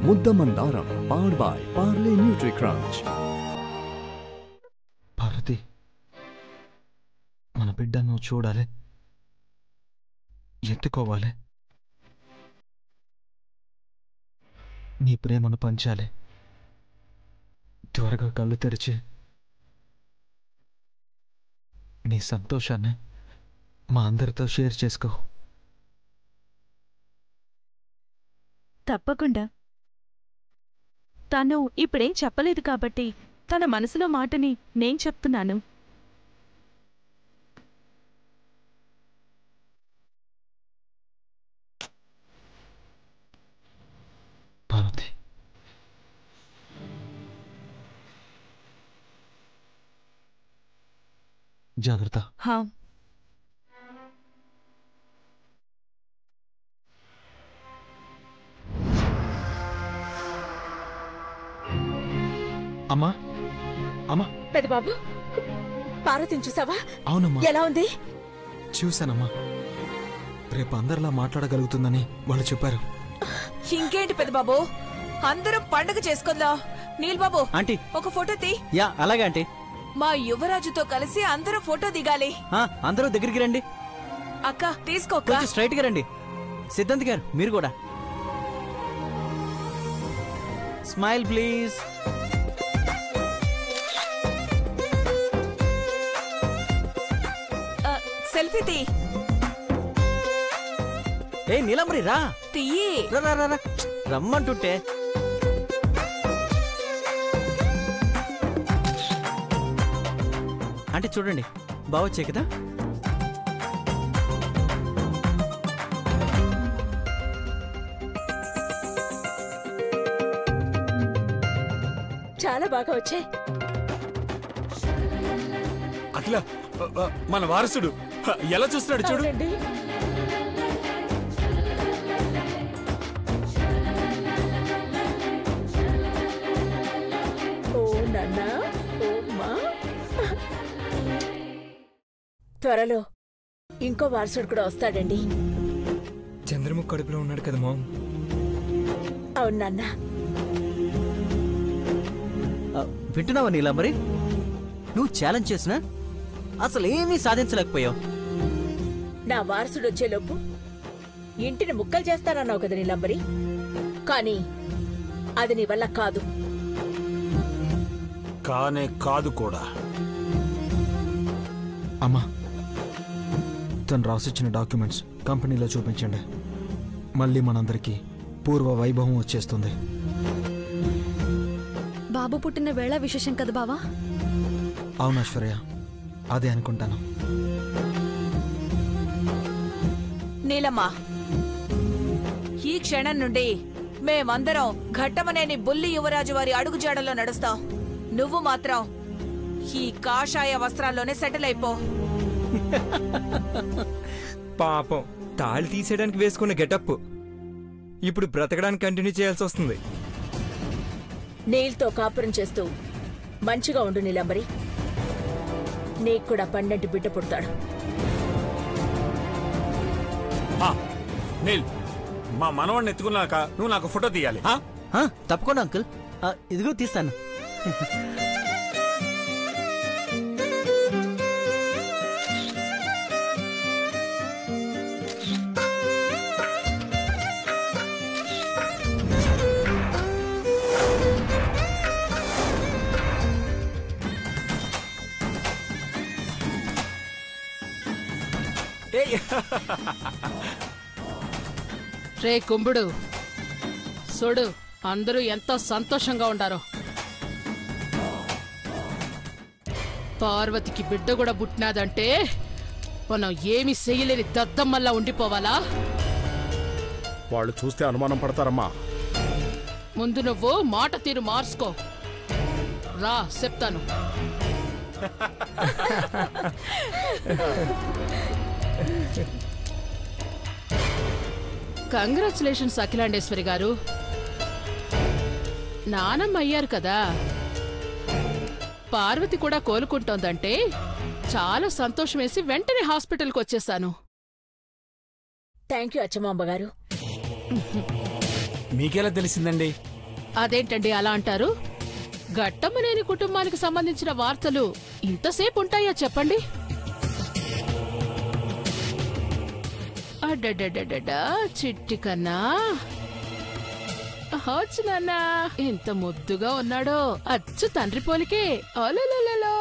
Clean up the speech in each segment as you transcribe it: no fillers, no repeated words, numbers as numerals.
Mudda Mandaram powered by Parle Nutri Crunch. Parvati, మన బిడ్డను చూడాలి, ఎత్తుకోవాలి, నీ ప్రేమను పంచాలి. త్వరగా కళ్ళు తెరిచి నీ సంతోషాన్ని మా అందరితో షేర్ చేసుకో. తప్పకుండా. తను ఇప్పుడేం చెప్పలేదు కాబట్టి తన మనసులో మాటని నేను చెప్తున్నాను. పార్వతి, జాగ్రత్త. హా. అమ్మా, అమ్మా. పెద్దబాబు, పార్వతిని చూసావా? అవునమ్మా. ఎలా ఉంది? చూశానమ్మా. రేపు అందరిలా మాట్లాడగలుగుతుందని వాళ్ళు చెప్పారు. ఇంకేంటి పెద్దబాబు, అందరం పండుగ చేసుకుందాం. నీల్ బాబు, ఆంటీ ఒక ఫోటో తీ. యా అలాగే ఆంటీ. మా యువరాజుతో కలిసి అందరం ఫోటో దిగాలి. అందరూ దగ్గరికి రండి. అక్క తీసుకో. కొంచెం స్ట్రైట్ గా రండి. సిద్ధాంత్ గారు మీరు కూడా. Smile please. సెల్ఫీ తీ. ఏ నీలంబరి రా. తీయి. రమ్మంటుంటే. అంటే చూడండి బావొచ్చే కదా. చాలా బాగా వచ్చాయి. అఖిల, మన వారసుడు ఎలా చూస్తున్నాడు చూడు. త్వరలో ఇంకో వారసుడు కూడా వస్తాడండి. చంద్రముఖ్ కడుపులో ఉన్నాడు కదా మామ్. అవును నాన్న. వింటున్నావా నీలంబరి? నువ్వు ఛాలెంజ్ చేసినా అసలు ఏమీ సాధించలేకపోయావు. నా వారసుడు వచ్చేలోపు ఇంటిని ముక్కలు చేస్తానన్నావు కదా నీలంబరి. కానీ అది నీ వల్ల కాదు. కానే కాదు కూడా. అమ్మా, తను రాసిచ్చిన డాక్యుమెంట్స్ కంపెనీలో చూపించండి. మళ్ళీ మనందరికీ పూర్వ వైభవం వచ్చేస్తుంది. బాబు పుట్టిన వేళ విశేషం కదా బావా? అవును ఐశ్వర్య, అదే అనుకుంటాను. నీలమ్మా, ఈ క్షణం నుండి మేమందరం ఘట్టమనేని బుల్లి యువరాజు వారి అడుగుజాడలో నడుస్తాం. నువ్వు మాత్రం ఈ కాషాయ వస్త్రాల్లోనే సెటిల్ అయిపో. పాపం, తాళి తీసేయడానికి వేసుకున్న గెటప్ ఇప్పుడు బ్రతకడానికి కంటిన్యూ చేయాల్సి వస్తుంది. నీల్తో కాపురం చేస్తూ మంచిగా ఉండు నీలంబరి. నీకు కూడా 12 బిడ్డ పుడతాడు. నీల్, మా మనవాడిని ఎత్తుకున్నాక నువ్వు నాకు ఫోటో తీయాలి. తప్పకుండా అంకుల్. ఇదిగో తీస్తాను. రే కుంభుడు, చూడు అందరూ ఎంతో సంతోషంగా ఉండారో. పార్వతికి బిడ్డ కూడా పుట్టినాదంటే మనం ఏమి చెయ్యలేని దద్దమ్మల్లా ఉండిపోవాలా? వాళ్ళు చూస్తే అనుమానం పడతారమ్మా. ముందు నువ్వు మాట తీరు మార్చుకో. రా చెప్తాను. కంగ్రాచులేషన్స్ అఖిలాండేశ్వరి గారు. నానమ్మ అయ్యారు కదా. పార్వతి కూడా కోలుకుంటోందంటే చాలా సంతోషం వేసి వెంటనే హాస్పిటల్కి వచ్చేసాను. థ్యాంక్ యూ అచ్చమాంబ గారు. మీకెలా తెలిసిందండి? అదేంటండి అలా అంటారు? ఘట్టమనేని కుటుంబానికి సంబంధించిన వార్తలు ఇంతసేపు ఉంటాయా చెప్పండి? అడ్డడ్డడ్డడ్డా చిట్టి కన్నా వచ్చు నాన్నా, ఎంత ముద్దుగా ఉన్నాడో, అచ్చు తండ్రి పోలికే. ఓలలలో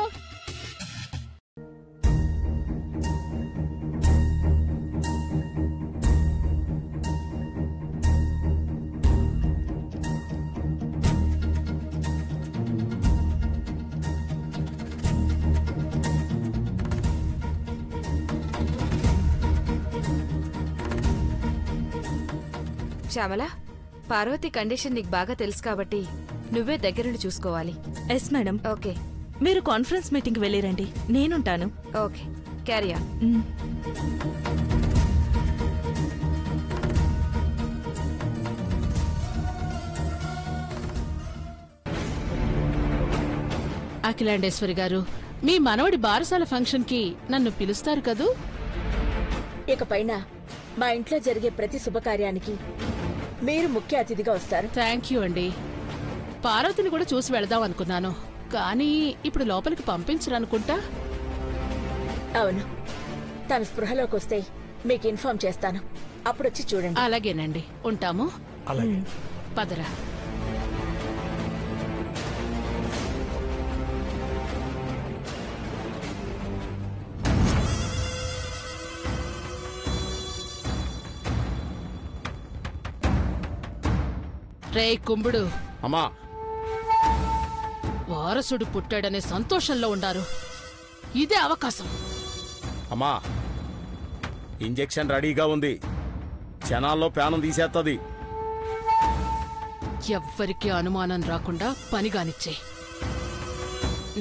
శ్యామల, పార్వతి కండిషన్ నీకు బాగా తెలుసు కాబట్టి నువ్వే దగ్గరుండి చూసుకోవాలి. Yes madam. ఓకే, మీరు కాన్ఫరెన్స్ మీటింగ్కి వెళ్ళిరండి, నేనుంటాను. Okay, carry on. అఖిలాండేశ్వరి గారు, మీ మనవడి బారసాల ఫంక్షన్ కి నన్ను పిలుస్తారు కదూ? ఇకపైన మా ఇంట్లో జరిగే ప్రతి శుభకార్యానికి మీరు ముఖ్య అతిథిగా వస్తారు. థ్యాంక్ యూ అండి. పార్వతిని కూడా చూసి వెళదాం అనుకున్నాను, కానీ ఇప్పుడు లోపలికి పంపించరనుకుంటా. అవును, తన స్పృహలోకి వస్తే మీకు ఇన్ఫార్మ్ చేస్తాను, అప్పుడొచ్చి చూడండి. అలాగేనండి, ఉంటాము. పదరా. రే కుంభుడు, అమ్మా, వారసుడు పుట్టాడనే సంతోషంలో ఉండారు. ఇదే అవకాశం. అమ్మా, ఇంజెక్షన్ రెడీగా ఉంది, క్షణాల్లో ప్యానం తీసేస్తుంది. ఎవ్వరికీ అనుమానం రాకుండా పనిగానిచ్చే.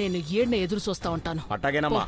నేను ఏడ్న ఎదురు చూస్తా ఉంటాను. అట్టాగేనమ్మా.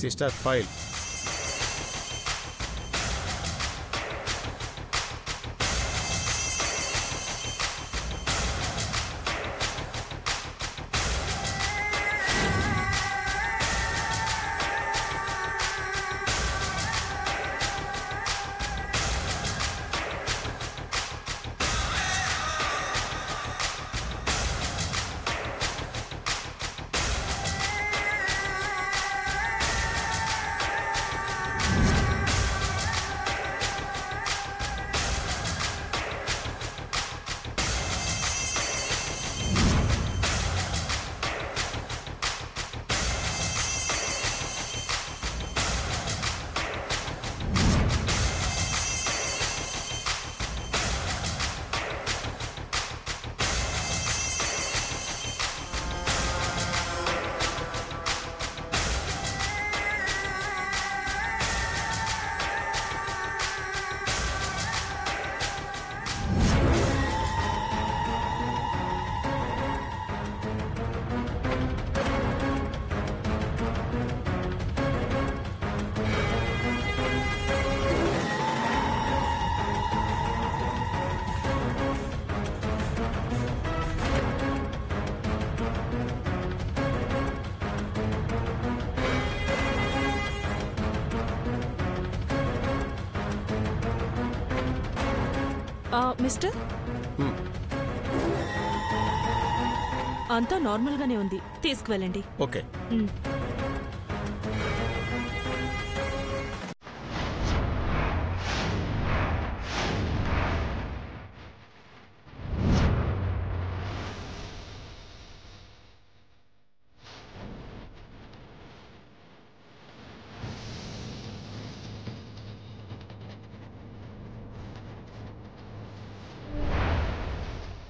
Sister file. మిస్టర్ అంతా నార్మల్ గానే ఉంది, తీసుకువెళ్ళండి. Okay.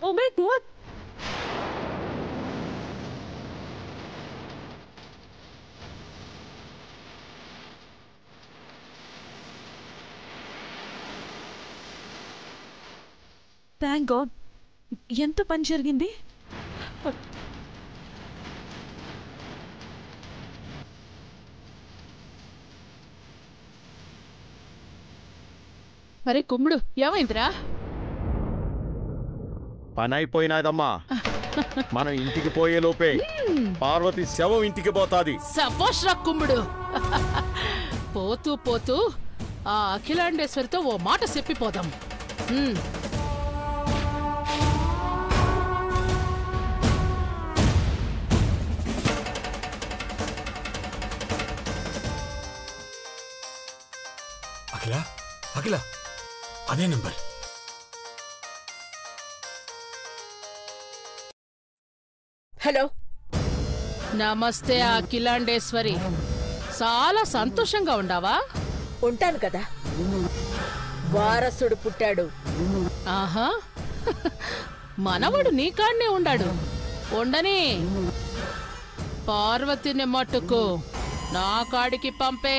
Oh my God! Thank God, ఎంత పని జరిగింది. అరే కుమ్ముడు, ఏమైందిరా? పని అయిపోయినాదమ్మా. మనం ఇంటికి పోయే లోపే పార్వతి శవం ఇంటికి పోతాది. సపోష్ రా కుమ్ముడు. పోతూ పోతూ ఆ అఖిలాండేశ్వరితో ఓ మాట చెప్పిపోదాం. అఖిల, అఖిల, అదే నంబర్. హలో, నమస్తే అఖిలాండేశ్వరి. చాలా సంతోషంగా ఉండావా? ఉంటాను కదా, వారసుడు పుట్టాడు. ఆహా, మనవడు నీ కాడ్నే ఉండాడు. ఉండని పార్వతిని మట్టుకు నా కాడికి పంపే.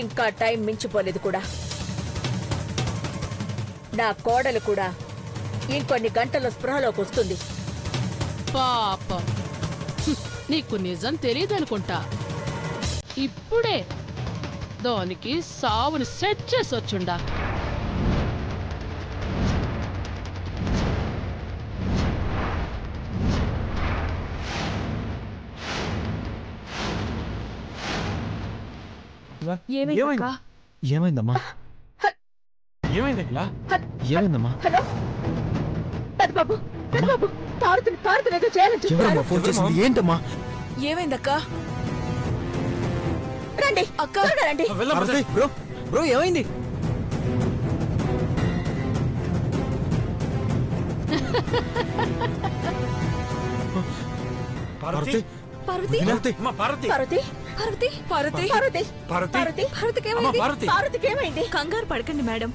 ఇంకా టైం మించిపోలేదు కూడా. నా కోడలు కూడా ఇంకొన్ని గంటల స్పృహలోకి వస్తుంది. పాపం, నీకు నిజం తెలియదనుకుంటా. ఇప్పుడే దానికి సావుని సెట్ చేసి వచ్చుండా. ఏమైందమ్మా? ఏమైందమ్మా? హలో పెద్దబాబు, పెద్దబాబు, పారుతుని ఏదో చేయాలని ఎవరమ్మా ఫోన్ చేసింది? ఏంటమ్మా? ఏమైందక్క? రండి అక్క, రండి. పార్వతి, బ్రో బ్రో ఏమైంది? పార్వతి, పార్వతి, పార్వతి, పార్వతి, పార్వతి, పార్వతి, పార్వతి, పార్వతి, పార్వతి, పార్వతికి ఏమైంది? కంగారు పడకండి మేడం,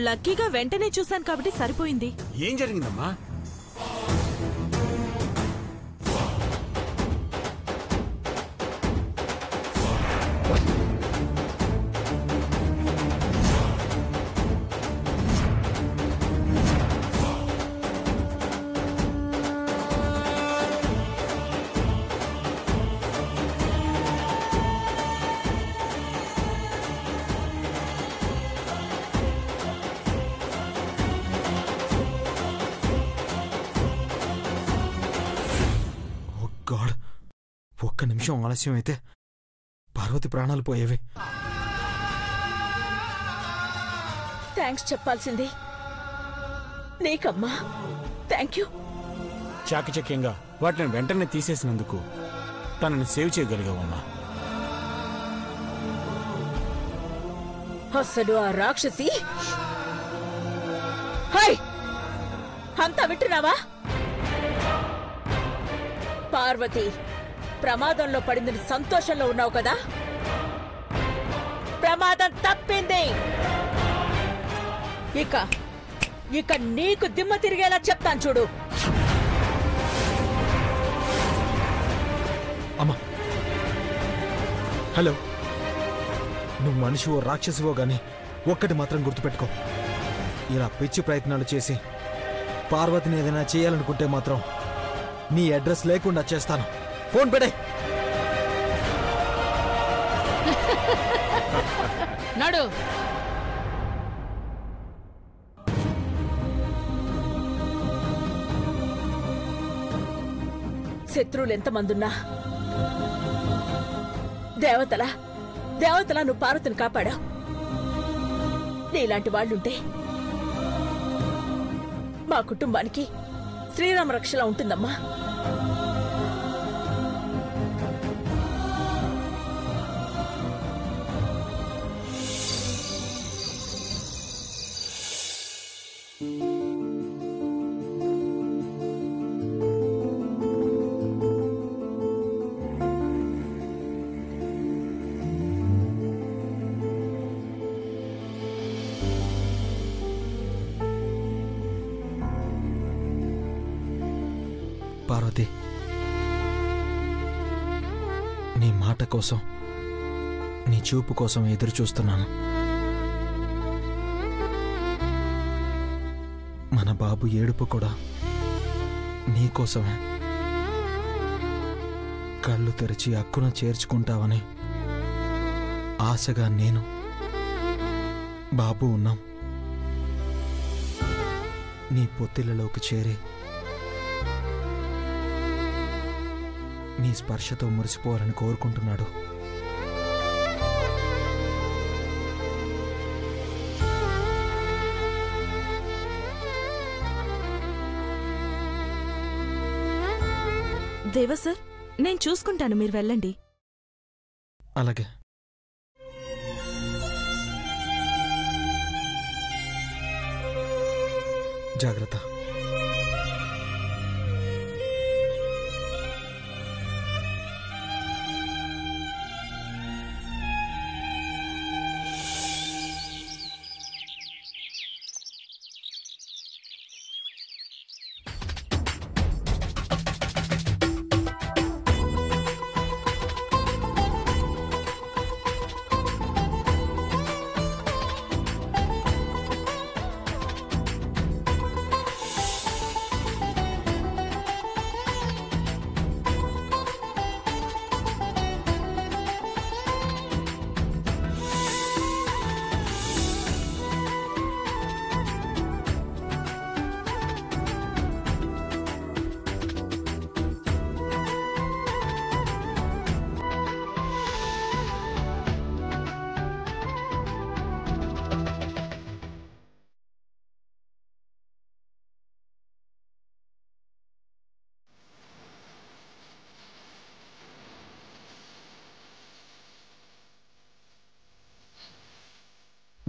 లక్కీగా వెంటనే చూశాను కాబట్టి సరిపోయింది. ఏం జరిగిందమ్మా? గాడ్, ఒక్క నిమిషం ఆలస్యం అయితే పార్వతి ప్రాణాలు పోయేవి. థ్యాంక్స్ చెప్పాల్సింది నీకమ్మా. Thank you. చాకచక్యంగా వాటిని వెంటనే తీసేసినందుకు తనని సేవ్ చేయగలిగావమ్మా. అసలు ఆ రాక్షసి హాయ్ అంతా వింటున్నావా? పార్వతి ప్రమాదంలో పడిందని సంతోషంలో ఉన్నావు కదా? ప్రమాదం తప్పింది. ఇక నీకు దిమ్మ తిరిగేలా చెప్తాను చూడు. అమ్మా, హలో, నువ్వు మనిషివో రాక్షసివో గాని ఒక్కటి మాత్రం గుర్తుపెట్టుకో. ఇలా పిచ్చి ప్రయత్నాలు చేసి పార్వతిని ఏదైనా చేయాలనుకుంటే మాత్రం నీ అడ్రస్ లేకుండా చేస్తాను. ఫోన్ పెడే. నడు. శత్రువులు ఎంతమందున్నా దేవతల దేవతలా నువ్వు పార్వతిని కాపాడావు. నీలాంటి వాళ్ళుంటే మా కుటుంబానికి శ్రీరామ రక్షలా ఉంటుందమ్మా. పార్వతి, నీ మాట కోసం, నీ చూపు కోసం ఎదురు చూస్తున్నాను. మన బాబు ఏడుపు కూడా నీకోసమే. కళ్ళు తెరిచి అక్కున చేర్చుకుంటావని ఆశగా నేను, బాబు ఉన్నాం. నీ పొత్తిళ్ళలోకి చేరి నీ స్పర్శతో మురిసిపోవాలని కోరుకుంటున్నాడు. దేవా సార్, నేను చూసుకుంటాను, మీరు వెళ్ళండి. అలాగే. జాగ్రత్త.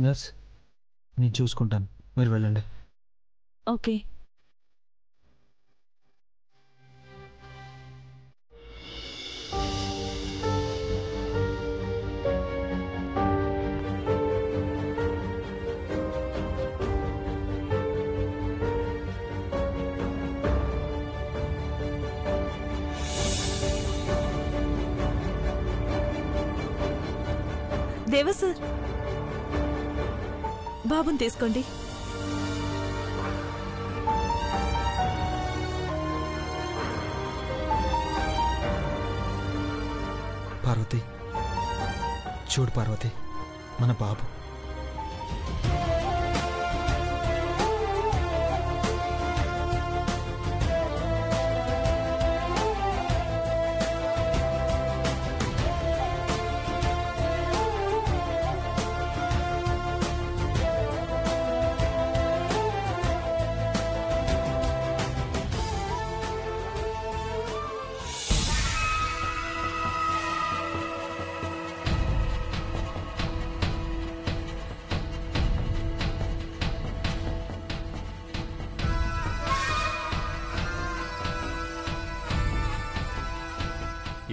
నర్స్, నేను చూసుకుంటాను, మీరు వెళ్ళండి. ఓకే. దేవా సార్, బాబుని తీసుకోండి. పార్వతి, చూడు పార్వతి, మన బాబు.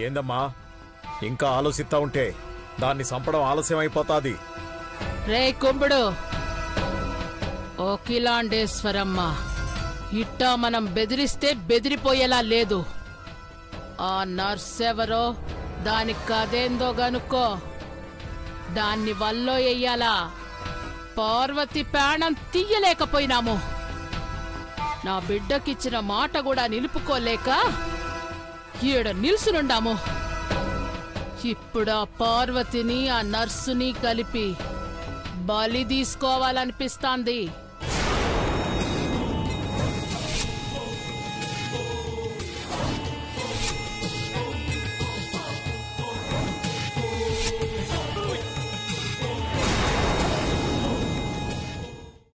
ఏందమ్మా ఇంకా ఆలోచిస్తా ఉంటే దాన్ని చంపడం ఆలస్యం అయిపోతాది. రే కుంభుడు, ఓకిలాండేశ్వరమ్మ, ఇట్టా మనం బెదిరిస్తే బెదిరిపోయేలా లేదు. ఆ నర్సెవరో దానికి కదేందో గనుక్కో, దాన్ని వల్లో ఎయ్యాలా. పార్వతి ప్రాణం తీయలేకపోయినాము. నా బిడ్డకిచ్చిన మాట కూడా నిలుపుకోలేక ఈడ నిల్సునుండాము. ఇప్పుడు ఆ పార్వతిని ఆ నర్సుని కలిపి బలి తీసుకోవాలనిపిస్తాంది.